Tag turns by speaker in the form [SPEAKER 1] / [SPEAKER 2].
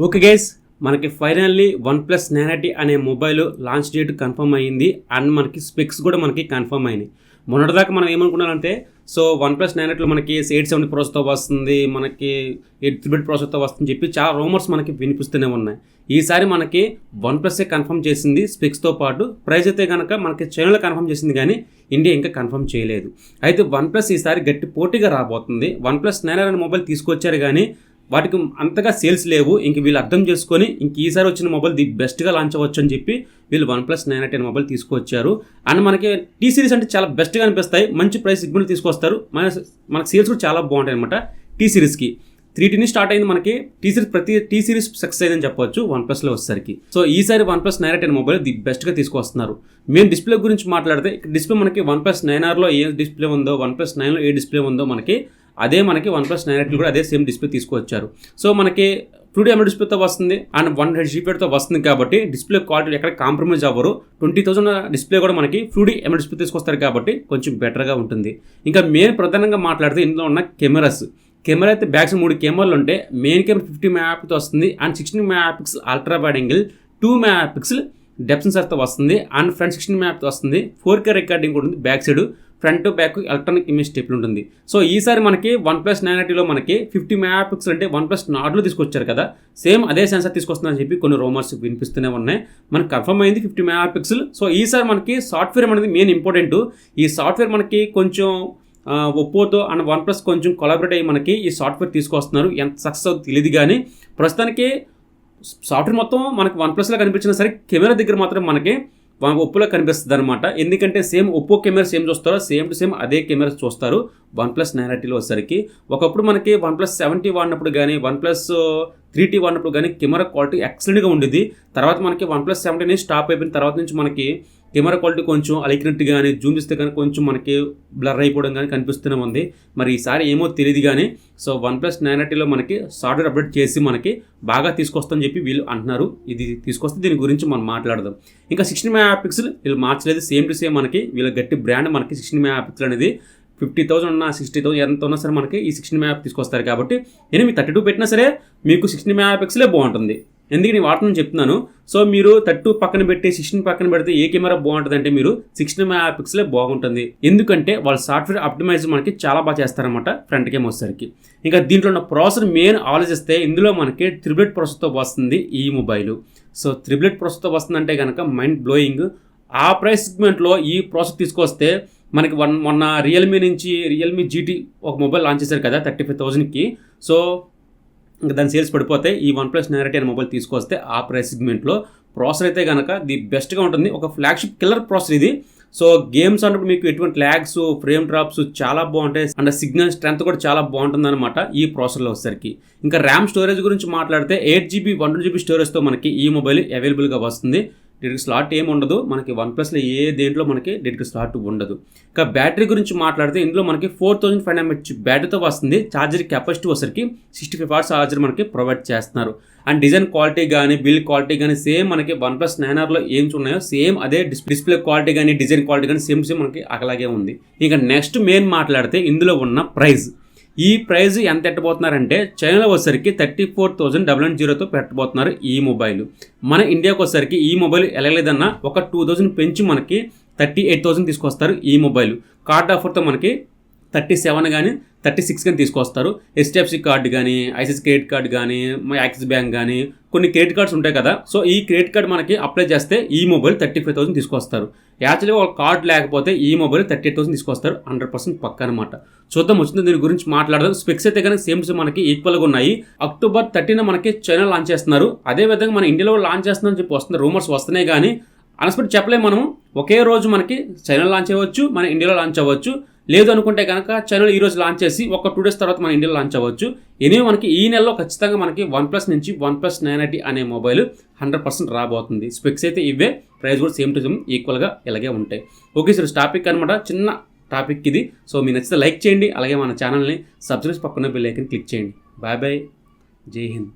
[SPEAKER 1] Okay guys, మనకి finally OnePlus 9T అనే mobile launch date confirm అయ్యింది. అండ్ మనకి స్పెక్స్ కూడా మనకి కన్ఫర్మ్ అయినాయి. మొన్నటిదాకా మనం ఏమనుకున్నామంటే OnePlus 9Tలో మనకి 870 ప్రాసెస్తో వస్తుంది, మనకి 8 ప్రాసెస్తో వస్తుందని చెప్పి చాలా రూమర్స్ మనకి వినిపిస్తూనే ఉన్నాయి. ఈసారి మనకి OnePlus కన్ఫర్మ్ చేసింది స్పెక్స్తో పాటు. ప్రైస్ అయితే కనుక మనకి చైనాలో కన్ఫర్మ్ చేసింది కానీ ఇండియా ఇంకా కన్ఫర్మ్ చేయలేదు. అయితే OnePlus ఈసారి గట్టి పోటీగా రాబోతుంది. OnePlus 9R అనే మొబైల్ తీసుకొచ్చారు కానీ వాటికి అంతగా సేల్స్ లేవు. ఇంక వీళ్ళు అర్థం చేసుకొని ఇంక ఈసారి వచ్చిన మొబైల్ ది బెస్ట్గా లాంచ్ అవ్వచ్చు అని చెప్పి వీళ్ళు OnePlus 9T అనే మొబైల్ తీసుకొచ్చారు. అండ్ మనకి టీ సిరీస్ అంటే చాలా బెస్ట్గా అనిపిస్తాయి, మంచి ప్రైస్ సిగ్నల్ తీసుకొస్తారు. మనకి సేల్స్ కూడా చాలా బాగుంటాయి అనమాట. టీ సిరీస్కి 3T స్టార్ట్ అయింది మనకి. ప్రతి టీ సిరీస్ సక్సెస్ అయిందని చెప్పొచ్చు OnePlusలో వచ్చేసరికి. సో ఈసారి OnePlus 9T అనే మొబైల్ ది బెస్ట్గా తీసుకొస్తున్నారు. మెయిన్ డిస్ప్లే గురించి మాట్లాడితే డిస్ప్లే మనకి OnePlus 9Rలో ఏ డిస్ప్లే ఉందో, OnePlus 9లో ఏ డిస్ప్లే ఉందో మనకి అదే మనకి OnePlus 9T కూడా అదే సేమ్ డిస్ప్లే తీసుకొచ్చారు. సో మనకి FHD డిస్ప్లేతో వస్తుంది అండ్ 100Hz వస్తుంది కాబట్టి డిస్ప్లే క్వాలిటీ ఎక్కడ కాంప్రమైజ్ అవ్వరు. 20,000 డిస్ప్లే కూడా మనకి FHD డిస్ప్లే తీసుకొస్తారు కాబట్టి కొంచెం బెటర్గా ఉంటుంది. ఇంకా మెయిన్ ప్రధానంగా మాట్లాడితే ఇందులో ఉన్న కెమెరా అయితే బ్యాక్స్ 3 కెమెరాలు ఉంటే మెయిన్ కెమెరా 50 మెగాపిక్సెల్ వస్తుంది and 16 megapixel ultra wide angle, 2 megapixel depth సెన్సార్తో వస్తుంది అండ్ ఫ్రంట్ 16 మెగాపిక్సెల్ వస్తుంది. 4K రికార్డింగ్ ఉంటుంది back side, front back electronic image stable ఉంటుంది. సో ఈసారి మనకి OnePlus 9Tలో మనకి 50 మెగాపిక్సెల్ అంటే OnePlus నార్డ్లో తీసుకొచ్చారు కదా, సేమ్ అదే సెన్సార్ తీసుకొస్తున్నారని చెప్పి కొన్ని రూమర్స్ వినిపిస్తూనే ఉన్నాయి. మనకి కన్ఫర్మ్ అయింది 50 మెగాపిక్సెల్. సో ఈసారి మనకి సాఫ్ట్వేర్ అనేది మెయిన్ ఇంపార్టెంట్. ఈ సాఫ్ట్వేర్ మనకి కొంచెం ఒప్పోతో అండ్ OnePlus కొంచెం కొలాబరేట్ అయ్యి మనకి ఈ సాఫ్ట్వేర్ తీసుకొస్తున్నారు. ఎంత సక్సెస్ అవుతుంది తెలియదు కానీ ప్రస్తుతానికి సాఫ్ట్వేర్ మొత్తం మనకి OnePlusలో కనిపించినా సరే కెమెరా దగ్గర మాత్రం మనకి ఒప్పోలో కనిపిస్తుంది అనమాట. ఎందుకంటే సేమ్ ఒప్పో కెమెరా సేమ్ చూస్తారో సేమ్ టు సేమ్ అదే కెమెరా చూస్తారు OnePlus 9Tలో వచ్చేసరికి. ఒకప్పుడు మనకి OnePlus 7T వాడినప్పుడు కానీ OnePlus 3T వాడినప్పుడు కానీ కెమెరా క్వాలిటీ ఎక్సలెంట్గా ఉండేది. తర్వాత మనకి OnePlus 7T స్టాప్ అయిపోయిన తర్వాత నుంచి మనకి కెమెరా క్వాలిటీ కొంచెం అలికినట్టు కానీ జూమ్ చేస్తే కానీ కొంచెం మనకి బ్లర్ అయిపోవడం కానీ కనిపిస్తూనే ఉంది. మరి ఈసారి ఏమో తెలియదు కానీ సో OnePlus 9Tలో మనకి సాఫ్ట్వేర్ అప్డేట్ చేసి మనకి బాగా తీసుకొస్తామని చెప్పి వీళ్ళు అంటున్నారు. ఇది తీసుకొస్తే దీని గురించి మనం మాట్లాడదాం. ఇంకా 16 మెగాపిక్సెల్ వీళ్ళు మార్చలేదు, సేమ్ టు సేమ్ మనకి వీళ్ళ గట్టి బ్రాండ్ మనకి 16 మెగాపిక్సెల్ అనేది 50,000 ఉన్నా 60,000 ఎంత ఉన్నా సరే మనకి ఈ 16 మెగాపిక్సెల్ తీసుకొస్తారు కాబట్టి నేను మీ 32 పెట్టినా సరే మీకు 16 మెగాపిక్సెలే బాగుంటుంది. ఎందుకు నేను వాడుతుందని చెప్తున్నాను. సో మీరు 32 పక్కన పెట్టి 16 పక్కన పెడితే ఏ కెమెరా బాగుంటుంది అంటే మీరు 16 మెగాపిక్సెలే బాగుంటుంది. ఎందుకంటే వాళ్ళ సాఫ్ట్వేర్ ఆప్టిమైజ్ మనకి చాలా బాగా చేస్తారనమాట ఫ్రంట్ కెమెరా వచ్చేసరికి. ఇంకా దీంట్లో ఉన్న ప్రాసెసర్ మెయిన్ ఆలోచిస్తే ఇందులో మనకి 3 ప్రాసెసర్తో వస్తుంది ఈ మొబైల్. సో 3 ప్రాసెసర్తో వస్తుందంటే కనుక మైండ్ బ్లోయింగ్. ఆ ప్రైస్ సెగ్మెంట్లో ఈ ప్రాసెసర్ తీసుకొస్తే మనకి మొన్న రియల్మీ GT ఒక మొబైల్ లాంచ్ చేశారు కదా 35,000కి. సో ఇంకా దాని సేల్స్ పడిపోతాయి. ఈ OnePlus 9T అనే మొబైల్ తీసుకొస్తే ఆ ప్రైస్ సెగ్మెంట్లో ప్రాసెసర్ అయితే కనుక ది బెస్ట్గా ఉంటుంది. ఒక ఫ్లాగ్షిప్ కిల్లర్ ప్రాసెసర్ ఇది. సో గేమ్స్ అన్నప్పుడు మీకు ఎటువంటి ల్యాగ్స్, ఫ్రేమ్ డ్రాప్స్ చాలా బాగుంటాయి అండ్ సిగ్నల్ స్ట్రెంత్ కూడా చాలా బాగుంటుంది అనమాట ఈ ప్రాసెసర్లో వచ్చేసరికి. ఇంకా ర్యామ్ స్టోరేజ్ గురించి మాట్లాడితే 8GB 128GB స్టోరేజ్తో మనకి ఈ మొబైల్ అవైలబుల్గా వస్తుంది. డెడికేట్ స్లాట్ ఏమి ఉండదు మనకి OnePlusలో దేంట్లో మనకి డెడికేట్ స్లాట్ ఉండదు. ఇంకా బ్యాటరీ గురించి మాట్లాడితే ఇందులో మనకి 4500 mAh బ్యాటరీతో వస్తుంది. ఛార్జర్ కెపాసిటీ వచ్చరికి 65 వాట్స్ ఛార్జర్ మనకి ప్రొవైడ్ చేస్తున్నారు. అండ్ డిజైన్ క్వాలిటీ కానీ బిల్డ్ క్వాలిటీ కానీ సేమ్ మనకి OnePlus 9Rలో ఏం ఉన్నాయో సేమ్ అదే డిస్ప్లే క్వాలిటీ కానీ డిజైన్ క్వాలిటీ కానీ సేమ్ మనకి అలాగే ఉంది. ఇంకా నెక్స్ట్ మెయిన్ మాట్లాడితే ఇందులో ఉన్న ఈ ప్రైజ్ ఎంత పెట్టబోతున్నారంటే చైనాలో వచ్చేసరికి 34,990తో పెట్టబోతున్నారు ఈ మొబైల్. మన ఇండియాకి వచ్చేసరికి ఈ మొబైల్ వెళ్ళలేదన్నా ఒక 2,000 పెంచి మనకి 38,000 తీసుకొస్తారు ఈ మొబైల్. కార్డ్ ఆఫర్తో మనకి 37 కానీ 36 కానీ తీసుకొస్తారు. HDFC కార్డు కానీ ఐసిఐసిఐ క్రెడిట్ కార్డు కానీ యాక్సిస్ బ్యాంక్ కానీ కొన్ని క్రెడిట్ కార్డ్స్ ఉంటాయి కదా. సో ఈ క్రెడిట్ కార్డ్ మనకి అప్లై చేస్తే ఈ మొబైల్ 35,000 తీసుకొస్తారు. యాక్చువల్గా వాళ్ళ కార్డ్ లేకపోతే ఈ మొబైల్ 38,000 తీసుకొస్తారు. 100% పక్క అనమాట. చూద్దాం వచ్చింది దీని గురించి మాట్లాడదాం. స్పెక్స్ అయితే కానీ సేమ్ మనకి ఈక్వల్గా ఉన్నాయి. October 13 మనకి చైనా లాంచ్ చేస్తున్నారు. అదేవిధంగా మన ఇండియాలో లాంచ్ చేస్తున్నారని చెప్పి వస్తుంది రూమర్స్ వస్తున్నాయి కానీ అన్ఎక్స్పెక్టెడ్ చెప్పలేము. మనం ఒకే రోజు మనకి చైనా లాంచ్ అవ్వచ్చు, మన ఇండియాలో లాంచ్ అవ్వచ్చు. లేదు అనుకుంటే కనుక చైనాలో ఈ రోజు లాంచ్ చేసి ఒక 2 days తర్వాత మన ఇండియాలో లాంచ్ అవ్వచ్చు. ఎనివే మనకి ఈ నెలలో ఖచ్చితంగా మనకి OnePlus నుంచి OnePlus 9T అనే మొబైల్ 100% రాబోతుంది. స్పెక్స్ అయితే ఇవే, ప్రైస్ కూడా సేమ్ టు సేమ్ ఈక్వల్గా ఇలాగే ఉంటాయి. ఓకే సార్, టాపిక్ అనమాట, చిన్న టాపిక్ ఇది. సో మీకు నచ్చితే లైక్ చేయండి, అలాగే మన ఛానల్ని సబ్స్క్రైబ్ పక్కన బెల్ ఐకాన్ క్లిక్ చేయండి. బాయ్ బాయ్, జై హింద్.